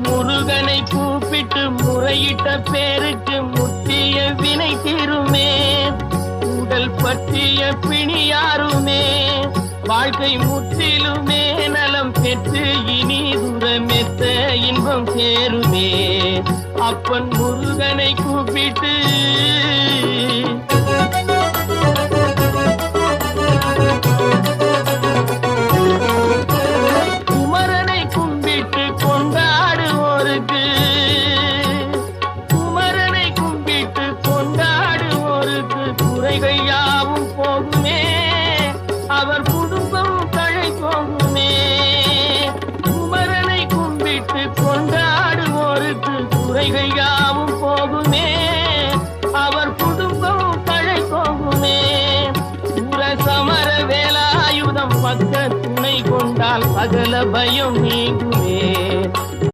முருகனை கூப்பிட்டு முறையிட்ட பேருக்கு முத்திய வினை தீருமே. உடல் பற்றிய பிணியாருமே வாழ்க்கை முற்றிலுமே நலம் பெற்று இனி துரமெத்த இன்பம் சேருமே. அப்பன் முருகனை கூப்பிட்டு குமரனை கும்பிட்டு கொண்டாடுவோருக்கு குமரனை கும்பிட்டு கொண்டாடுவோருக்கு குறைகள் யாவும் போகுமே. அவர் குடும்பம் தழை போகுமே. குமரனை கும்பிட்டு கொண்டாடுவோருக்கு குறைகள் யாவும் போகுமே. அவர் குடும்பம் தழை போகுமே. சூர சமர வேலாயுதம் பக்க துணை கொண்டால் சகல பயம் நீங்குமே.